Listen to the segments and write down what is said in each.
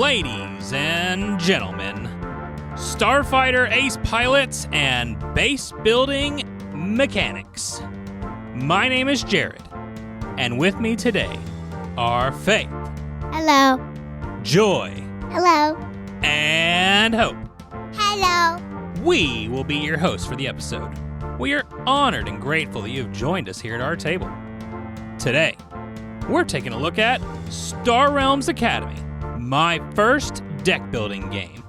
Ladies and gentlemen, starfighter ace pilots and base building mechanics. My name is Jared, and with me today are Faith. Hello. Joy. Hello. And Hope. Hello. We will be your hosts for the episode. We are honored and grateful that you have joined us here at our table. Today, we're taking a look at Star Realms Academy, my first deck building game.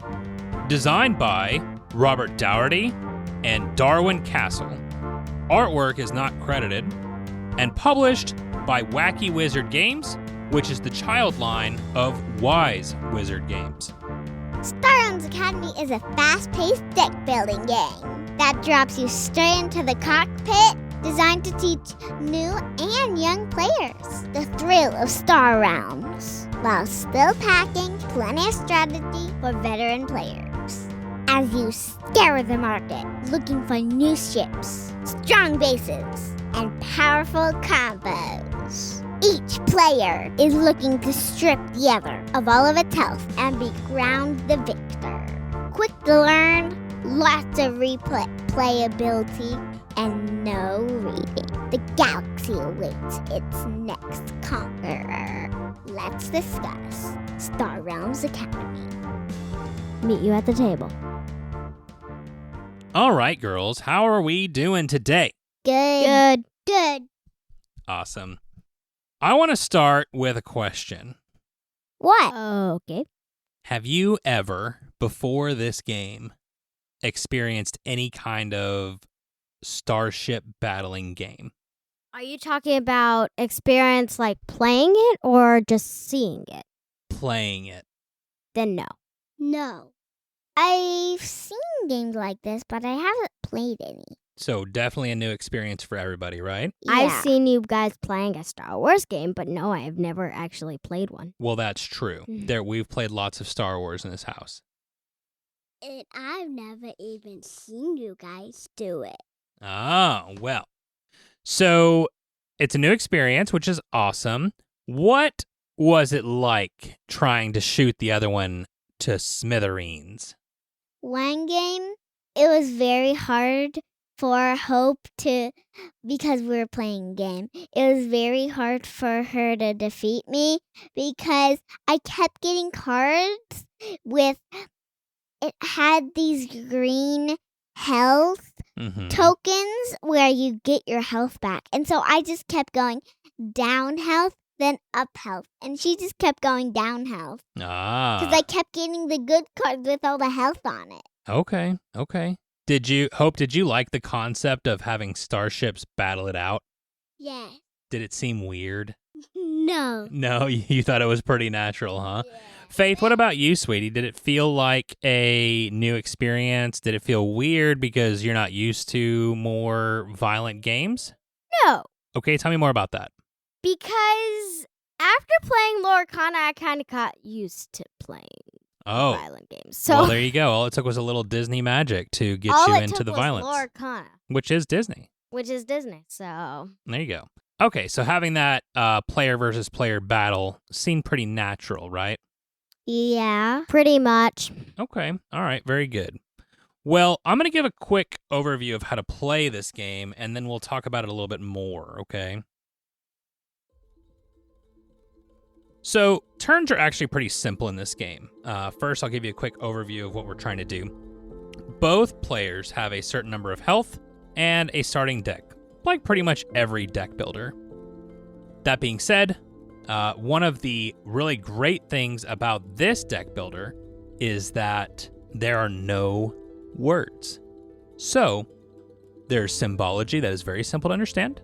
Designed by Robert Dougherty and Darwin Castle. Artwork is not credited. And published by Wacky Wizard Games, which is the child line of Wise Wizard Games. Star Realms Academy is a fast-paced deck-building game that drops you straight into the cockpit, designed to teach new and young players the thrill of Star Realms, while still packing plenty of strategy for veteran players. As you scour the market, looking for new ships, strong bases, and powerful combos. Each player is looking to strip the other of all of its health and be crowned the victor. Quick to learn, lots of replayability, and no reading. The galaxy awaits its next conqueror. Let's discuss Star Realms Academy. Meet you at the table. All right, girls, how are we doing today? Good. Awesome. I want to start with a question. What? Okay. Have you ever, before this game, experienced any kind of starship battling game? Are you talking about experience like playing it or just seeing it? Playing it. Then no. No. I've seen games like this, but I haven't played any. So definitely a new experience for everybody, right? Yeah. I've seen you guys playing a Star Wars game, but no, I have never actually played one. Well, that's true. We've played lots of Star Wars in this house. And I've never even seen you guys do it. Oh, well. So it's a new experience, which is awesome. What was it like trying to shoot the other one to smithereens? One game, it was very hard for Hope because we were playing a game. It was very hard for her to defeat me because I kept getting cards it had these green health tokens where you get your health back. And so I just kept going down health, then up health. And she just kept going down health. Because I kept getting the good cards with all the health on it. Okay. Did you like the concept of having starships battle it out? Yeah. Did it seem weird? No. No, you thought it was pretty natural, huh? Yeah. Faith, what about you, sweetie? Did it feel like a new experience? Did it feel weird because you're not used to more violent games? No, Okay, tell me more about that. because after playing Lorcana, I kind of got used to playing violent games. So Well, there you go. All it took was a little Disney magic to get all you it into took the was violence, Lorcana, which is Disney. So There you go. Okay, so having that player versus player battle seemed pretty natural, right? Yeah. pretty much. Okay. All right. Very good. Well, I'm going to give a quick overview of how to play this game, and then we'll talk about it a little bit more, okay? So, turns are actually pretty simple in this game. First, I'll give you a quick overview of what we're trying to do. Both players have a certain number of health and a starting deck, like pretty much every deck builder. That being said, one of the really great things about this deck builder is that there are no words. So, there's symbology that is very simple to understand,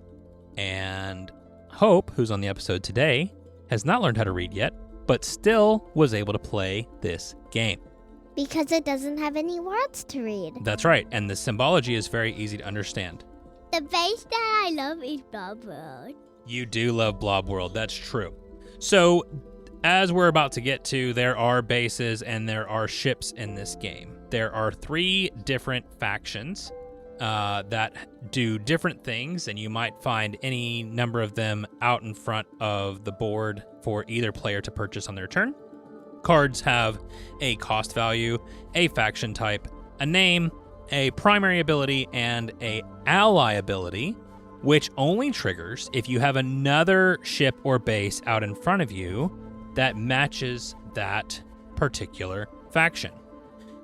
and Hope, who's on the episode today, has not learned how to read yet, but still was able to play this game. Because it doesn't have any words to read. That's right, and the symbology is very easy to understand. The base that I love is Blob World. You do love Blob World, that's true. So, as we're about to get to, there are bases and there are ships in this game. There are 3 different factions that do different things, and you might find any number of them out in front of the board for either player to purchase on their turn. Cards have a cost value, a faction type, a name, a primary ability, and a ally ability, which only triggers if you have another ship or base out in front of you that matches that particular faction.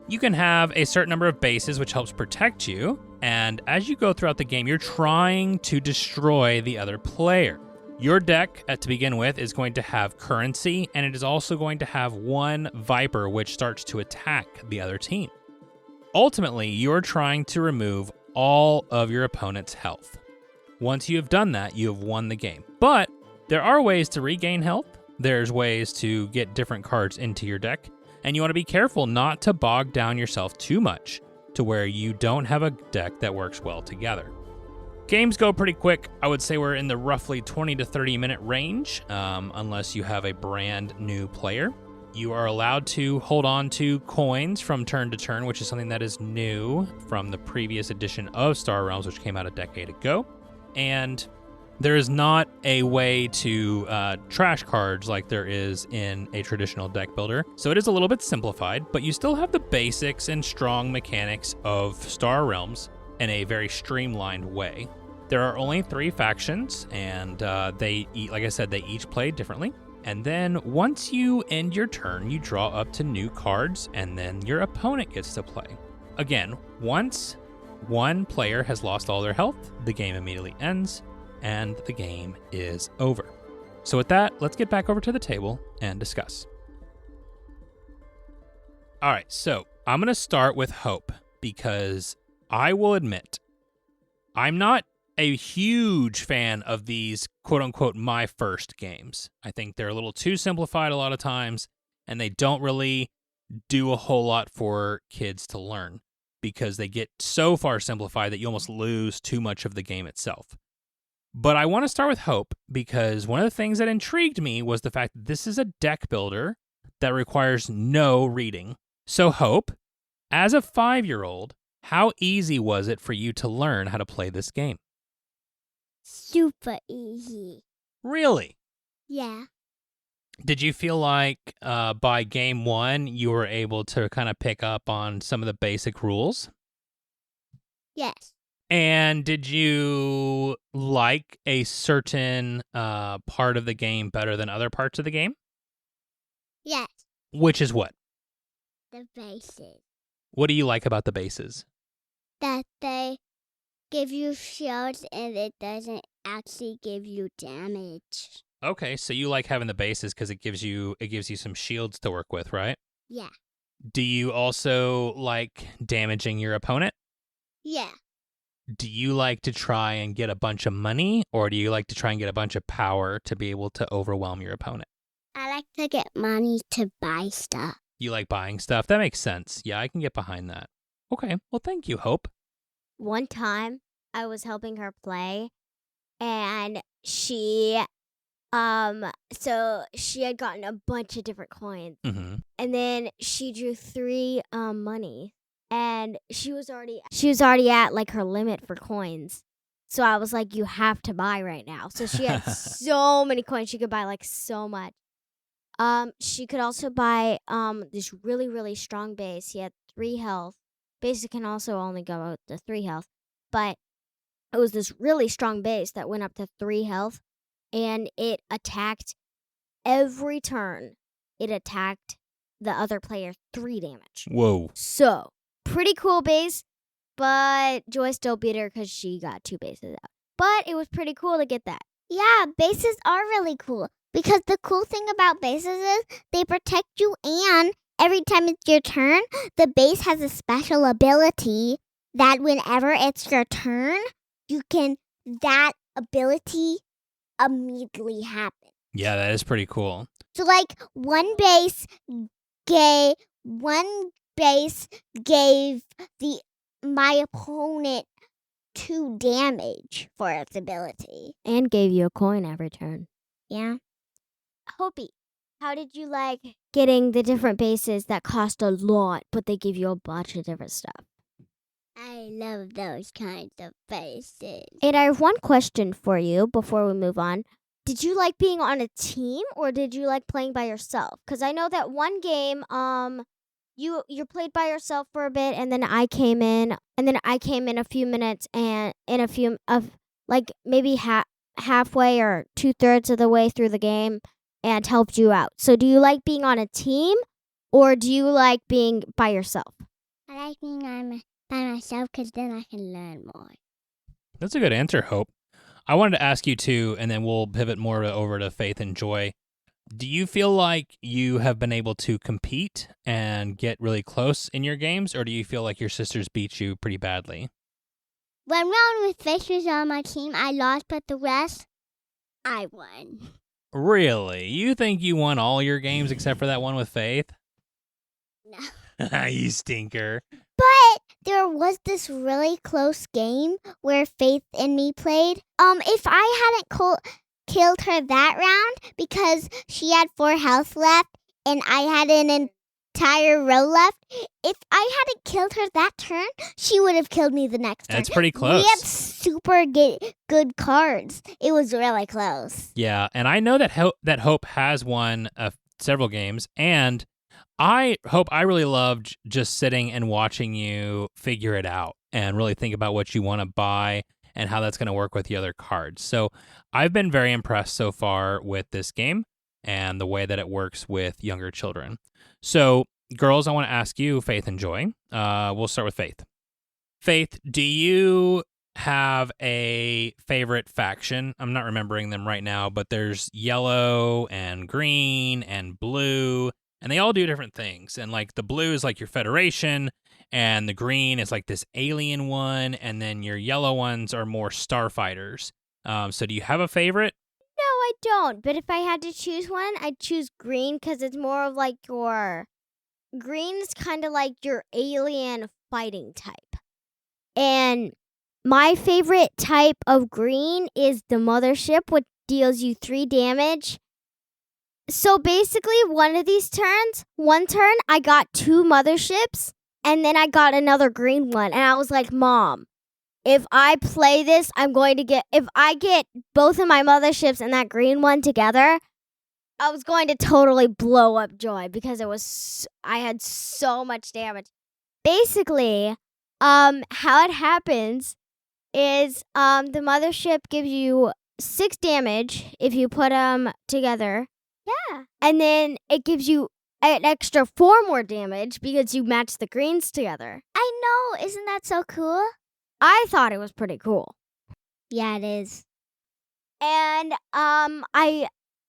You can have a certain number of bases, which helps protect you, and as you go throughout the game, you're trying to destroy the other player. Your deck, to begin with, is going to have currency, and it is also going to have one Viper, which starts to attack the other team. Ultimately, you're trying to remove all of your opponent's health. Once you have done that, you have won the game. But there are ways to regain health. There's ways to get different cards into your deck, and you want to be careful not to bog down yourself too much to where you don't have a deck that works well together. Games go pretty quick. I would say we're in the roughly 20 to 30 minute range, unless you have a brand new player. You are allowed to hold on to coins from turn to turn, which is something that is new from the previous edition of Star Realms, which came out a decade ago. And there is not a way to trash cards like there is in a traditional deck builder. So it is a little bit simplified, but you still have the basics and strong mechanics of Star Realms in a very streamlined way. There are only 3 factions, and they each play differently. And then once you end your turn, you draw up to new cards, and then your opponent gets to play. Again, once one player has lost all their health, the game immediately ends, and the game is over. So with that, let's get back over to the table and discuss. All right, so I'm going to start with Hope, because I will admit, I'm not a huge fan of these quote-unquote my first games. I think they're a little too simplified a lot of times, and they don't really do a whole lot for kids to learn because they get so far simplified that you almost lose too much of the game itself. But I want to start with Hope because one of the things that intrigued me was the fact that this is a deck builder that requires no reading. So Hope, as a 5-year-old, how easy was it for you to learn how to play this game? Super easy. Really? Yeah. Did you feel like by game 1 you were able to kind of pick up on some of the basic rules? Yes. And did you like a certain part of the game better than other parts of the game? Yes. Which is what? The bases. What do you like about the bases? That they give you shields and it doesn't actually give you damage. Okay, so you like having the bases because it gives you some shields to work with, right? Yeah. Do you also like damaging your opponent? Yeah. Do you like to try and get a bunch of money, or do you like to try and get a bunch of power to be able to overwhelm your opponent? I like to get money to buy stuff. You like buying stuff? That makes sense. Yeah, I can get behind that. Okay, well, thank you, Hope. One time, I was helping her play, and she had gotten a bunch of different coins. Mm-hmm. And then she drew 3 money, and she was already at like her limit for coins. So I was like, you have to buy right now. So she had so many coins. She could buy like so much. She could also buy this really, really strong base. He had 3 health. Base can also only go out to 3 health. But it was this really strong base that went up to 3 health. And it attacked every turn. It attacked the other player 3 damage. Whoa. So, pretty cool base. But Joy still beat her because she got 2 bases out. But it was pretty cool to get that. Yeah, bases are really cool. Because the cool thing about bases is they protect you, and every time it's your turn, the base has a special ability that whenever it's your turn, that ability immediately happen. Yeah, that is pretty cool. So like one base gave my opponent 2 damage for its ability. And gave you a coin every turn. Yeah. Hopi, how did you like getting the different bases that cost a lot, but they give you a bunch of different stuff? I love those kinds of bases. And I have one question for you before we move on. did you like being on a team or did you like playing by yourself? Because I know that one game, you played by yourself for a bit, and then I came in, a few minutes, and in a few of like maybe halfway or 2/3 of the way through the game, and helped you out. So do you like being on a team, or do you like being by yourself? I like being by myself because then I can learn more. That's a good answer, Hope. I wanted to ask you too, and then we'll pivot more over to Faith and Joy. Do you feel like you have been able to compete and get really close in your games, or do you feel like your sisters beat you pretty badly? When Ron with Fish was on my team, I lost, but the rest, I won. Really? You think you won all your games except for that one with Faith? No. You stinker. But there was this really close game where Faith and me played. If I hadn't killed her that round because she had 4 health left and I had an entire row left, if I hadn't killed her that turn, she would have killed me the next turn. That's pretty close. We had super good cards. It was really close. Yeah, and I know that Hope has won several games, and I really loved just sitting and watching you figure it out and really think about what you want to buy and how that's going to work with the other cards. So I've been very impressed so far with this game and the way that it works with younger children. So girls, I want to ask you, Faith and Joy. We'll start with Faith. Faith, do you have a favorite faction? I'm not remembering them right now, but there's yellow and green and blue. And they all do different things. And like the blue is like your Federation, and the green is like this alien one, and then your yellow ones are more starfighters. So do you have a favorite? No, I don't. But if I had to choose one, I'd choose green because it's more of like green's kind of like your alien fighting type. And my favorite type of green is the mothership, which deals you 3 damage. So basically, one turn, I got 2 motherships, and then I got another green one. And I was like, Mom, if I play this, if I get both of my motherships and that green one together, I was going to totally blow up Joy because I had so much damage. Basically, how it happens is the mothership gives you 6 damage if you put them together. Yeah. And then it gives you an extra 4 more damage because you match the greens together. I know. Isn't that so cool? I thought it was pretty cool. Yeah, it is. And I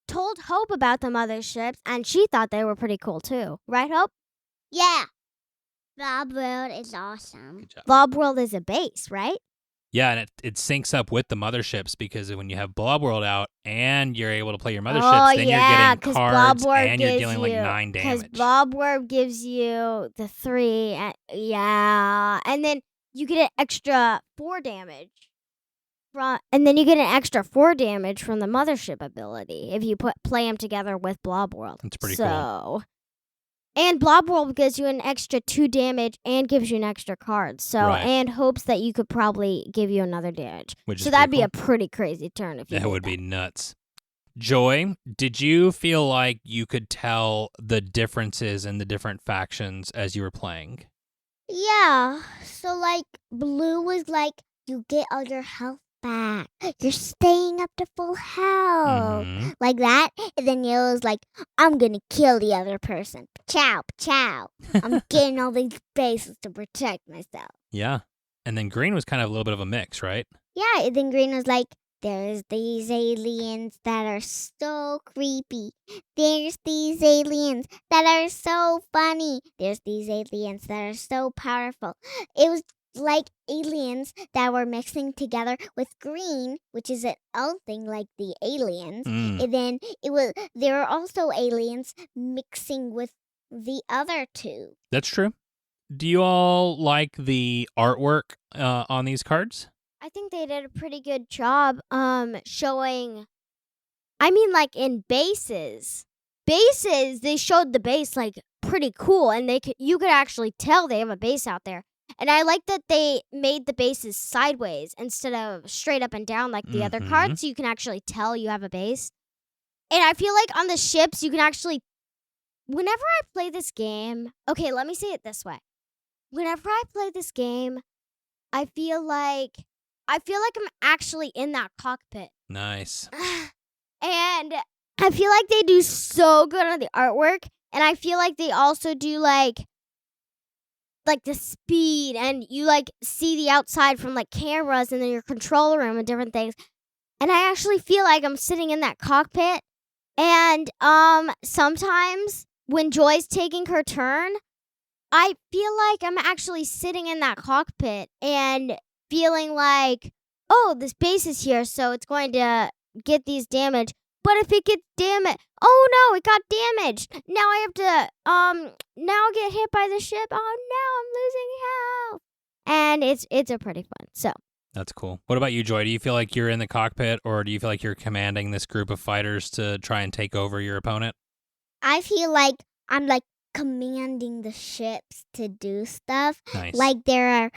told Hope about the motherships, and she thought they were pretty cool too. Right, Hope? Yeah. Blob World is awesome. Good job. Blob World is a base, right? Yeah, and it syncs up with the motherships because when you have Blob World out and you're able to play your motherships, then you're getting cards and you're dealing like 9 damage. Because Blob World gives you the 3, and then you get an extra 4 damage. And then you get an extra 4 damage from the mothership ability if you play them together with Blob World. That's pretty cool. And Blob World gives you an extra 2 damage and gives you an extra card. So Right. And hopes that you could probably give you another damage. Which is So that'd pretty be cool. a pretty crazy turn if you That did would be nuts. Joy, did you feel like you could tell the differences in the different factions as you were playing? Yeah. So, like, blue was like, you get all your health back. You're staying up to full health. Mhm. Like that. And then yellow's like, I'm going to kill the other person. Chow, chow. I'm getting all these bases to protect myself. Yeah. And then green was kind of a little bit of a mix, right? Yeah. And then green was like, there's these aliens that are so creepy. There's these aliens that are so funny. There's these aliens that are so powerful. It was like aliens that were mixing together with green, which is an old thing like the aliens. Mm. And then there were also aliens mixing with the other 2. That's true. Do you all like the artwork on these cards? I think they did a pretty good job showing. I mean, like in bases, they showed the base like pretty cool, and you could actually tell they have a base out there. And I like that they made the bases sideways instead of straight up and down like the other cards, so you can actually tell you have a base. And I feel like on the ships, you can actually... Whenever I play this game... Okay, let me say it this way. Whenever I play this game, I feel like I'm actually in that cockpit. Nice. And I feel like they do so good on the artwork. And I feel like they also do like the speed, and you like see the outside from like cameras and then your control room and different things. And I actually feel like I'm sitting in that cockpit. And sometimes when Joy's taking her turn, I feel like I'm actually sitting in that cockpit and feeling like, oh, this base is here, so it's going to get these damage. But if it gets damaged, oh no, it got damaged. Now I have to now get hit by the ship. Oh no, I'm losing health. And it's a pretty fun. So That's cool. What about you, Joy? Do you feel like you're in the cockpit, or do you feel like you're commanding this group of fighters to try and take over your opponent? I feel like I'm like commanding the ships to do stuff. Nice. Like there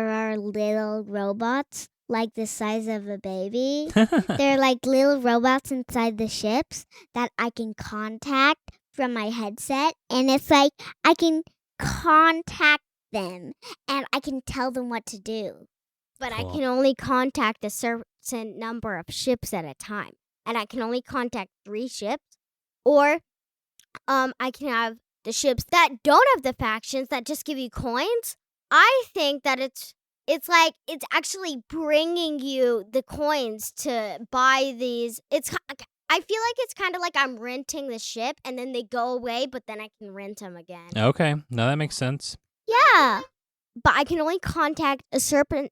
are little robots like the size of a baby. They're like little robots inside the ships that I can contact from my headset, and it's like I can contact them and I can tell them what to do. but Cool. I can only contact a certain number of ships at a time. And I can only contact 3 ships, or I can have the ships that don't have the factions that just give you coins. I think that it's like it's actually bringing you the coins to buy these. I feel like it's kind of like I'm renting the ship and then they go away, but then I can rent them again. Okay. No, that makes sense. Yeah. But I can only contact a certain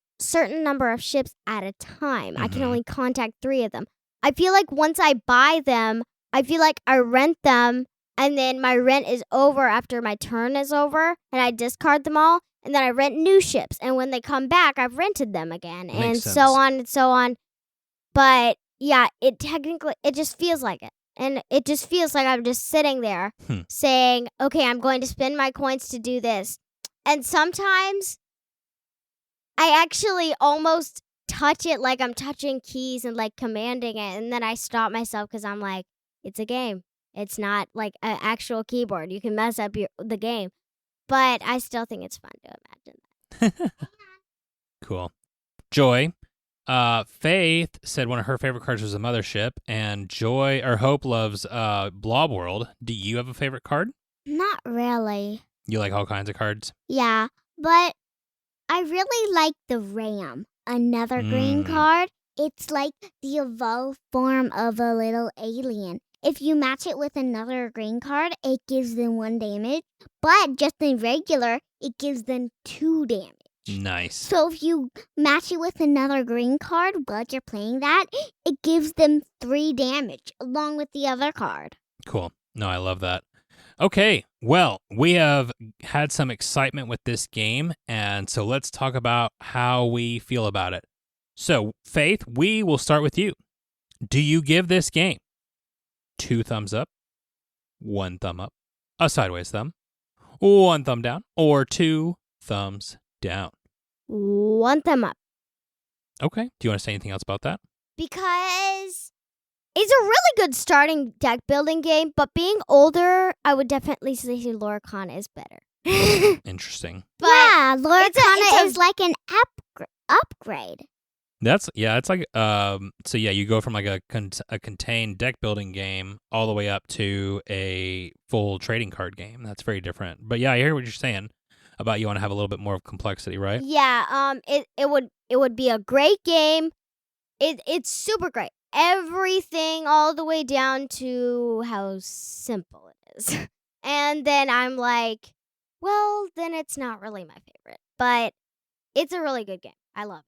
number of ships at a time. I can Mhm. only contact 3 of them. I feel like once I buy them, I feel like I rent them, and then my rent is over after my turn is over, and I discard them all, and then I rent new ships. And when they come back, I've rented them again, and Makes so sense. on and so on. But yeah, it just feels like it. And it just feels like I'm just sitting there saying, okay, I'm going to spend my coins to do this. And sometimes I actually almost touch it like I'm touching keys and like commanding it. And then I stop myself because I'm like, it's a game. It's not like an actual keyboard. You can mess up the game. But I still think it's fun to imagine that. Cool. Joy, Faith said one of her favorite cards was a mothership, and Joy or Hope loves Blob World. Do you have a favorite card? Not really. You like all kinds of cards? Yeah, but I really like the Ram, another green Mm. card. It's like the evolved form of a little alien. If you match it with another green card, it gives them 1 damage, but just in regular, it gives them 2 damage. Nice. So if you match it with another green card while you're playing that, it gives them 3 damage along with the other card. Cool. No, I love that. Okay, well, we have had some excitement with this game, and so let's talk about how we feel about it. So, Faith, we will start with you. Do you give this game 2 thumbs up, 1 thumb up, a sideways thumb, 1 thumb down, or 2 thumbs down? 1 thumb up. Okay. Do you want to say anything else about that? Because it's a really good starting deck building game, but being older, I would definitely say Loricon is better. Interesting. But yeah, it's a- Loricana is like an upgrade. It's like so yeah, you go from like a contained deck building game all the way up to a full trading card game. That's very different. But yeah, I hear what you're saying about you want to have a little bit more of complexity, right? Yeah, it would be a great game. It's super great. Everything all the way down to how simple it is. And then I'm like, well, then it's not really my favorite. But it's a really good game. I love it.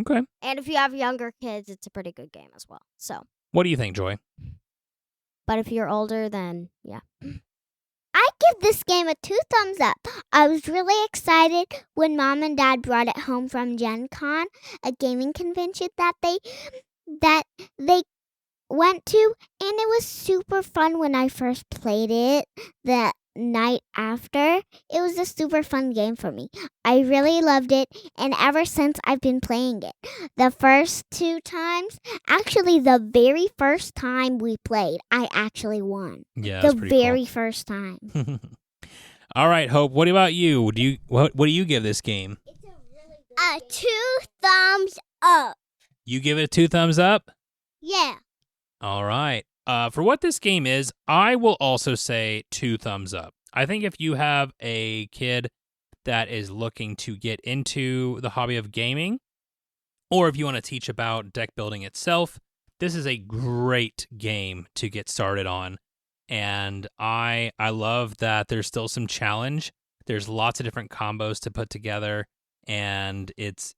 Okay. And if you have younger kids, it's a pretty good game as well. So, What do you think, Joy? but if you're older, then yeah. I give this game a 2 thumbs up. I was really excited when Mom and Dad brought it home from Gen Con, a gaming convention that they went to, and it was super fun when I first played it. night after. It was a super fun game for me. I really loved it, and ever since I've been playing it. The first 2 times, actually the very first time we played, I actually won. Yeah, The that's pretty very first time. cool. All right, Hope. What about you? What do you give this game? 2 thumbs up. You give it a 2 thumbs up? Yeah. All right. For what this game is, I will also say 2 thumbs up. I think if you have a kid that is looking to get into the hobby of gaming, or if you want to teach about deck building itself, this is a great game to get started on. And I love that there's still some challenge. There's lots of different combos to put together, and it's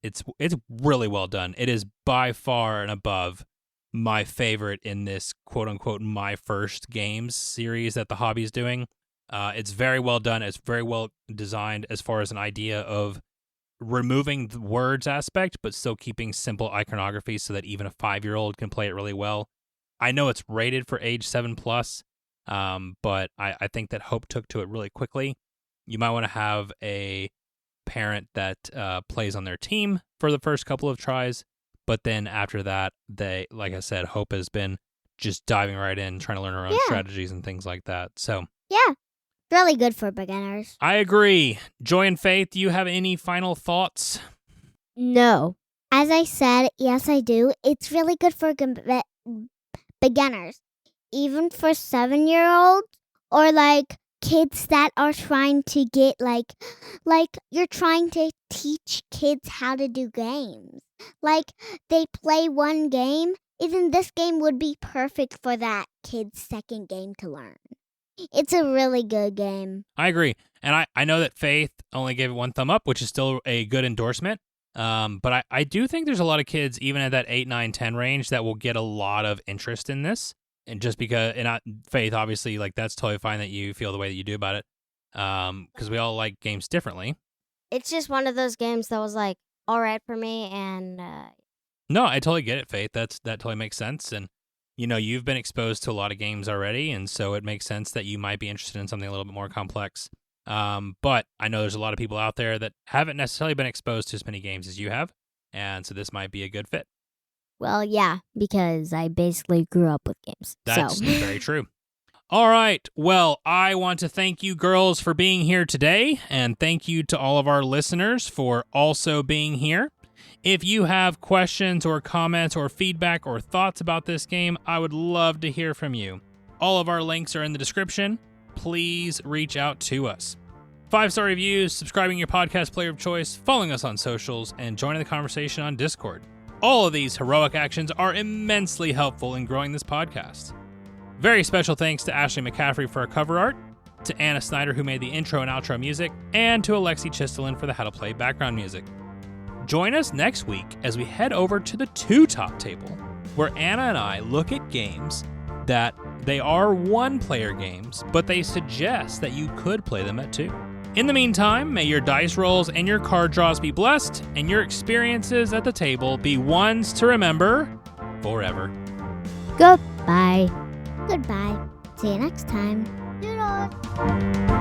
really well done. It is by far and above my favorite in this quote-unquote my first games series that the hobby is doing. It's very well done. It's very well designed as far as an idea of removing the words aspect, but still keeping simple iconography so that even a 5-year-old can play it really well. I know it's rated for age 7+, but I think that Hope took to it really quickly. You might want to have a parent that plays on their team for the first couple of tries. But then after that, like I said, Hope has been just diving right in, trying to learn her own strategies and things like that. So Yeah. Really good for beginners. I agree. Joy and Faith, do you have any final thoughts? No. As I said, yes, I do. It's really good for beginners. Even for 7-year-olds or like kids that are trying to get like you're trying to teach kids how to do games. Like they play one game, even this game would be perfect for that kid's second game to learn. It's a really good game. I agree. And I know that Faith only gave it 1 thumb up, which is still a good endorsement. But I do think there's a lot of kids, even at that 8, 9, 10 range, that will get a lot of interest in this. And just because, Faith, obviously, like that's totally fine that you feel the way that you do about it. Because we all like games differently. It's just one of those games that was like all right for me, and No, I totally get it, Faith. That totally makes sense. And you've been exposed to a lot of games already, and so it makes sense that you might be interested in something a little bit more complex. But I know there's a lot of people out there that haven't necessarily been exposed to as many games as you have, and so this might be a good fit. well, yeah, because I basically grew up with games. That's so. very true. All right. Well, I want to thank you girls for being here today, and thank you to all of our listeners for also being here. If you have questions or comments or feedback or thoughts about this game, I would love to hear from you. All of our links are in the description. Please reach out to us. 5-star reviews, subscribing your podcast player of choice, following us on socials, and joining the conversation on Discord. All of these heroic actions are immensely helpful in growing this podcast. Very special thanks to Ashley McCaffrey for our cover art, to Anna Snyder who made the intro and outro music, and to Alexi Chistelin for the How to Play background music. Join us next week as we head over to the 2-top table, where Anna and I look at games that they are 1-player games, but they suggest that you could play them at 2. In the meantime, may your dice rolls and your card draws be blessed, and your experiences at the table be ones to remember forever. Goodbye. Goodbye. See you next time. Doodles.